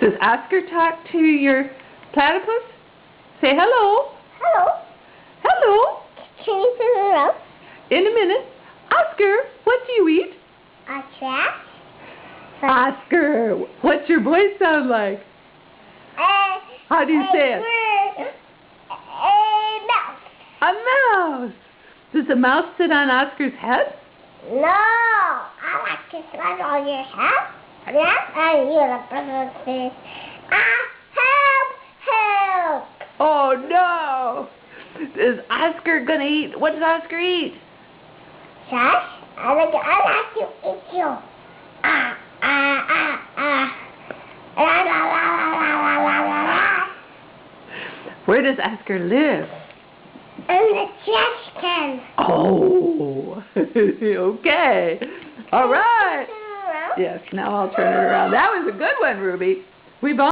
Does Oscar talk to your platypus? Say hello. Hello. Hello. Can you turn it up? In a minute. Oscar, what do you eat? A trash. Oscar, what's your voice sound like? How do you say it? A mouse. A mouse. Does a mouse sit on Oscar's head? No, I like to sit on your head. Yes, and you're the person says, help! Oh no! Is Oscar gonna eat? What does Oscar eat? Josh, I like to eat you. La la la la la la la la. Where does Oscar live? In the trash can. Oh, okay. All right. Yes, now I'll turn it around. That was a good one, Ruby. We both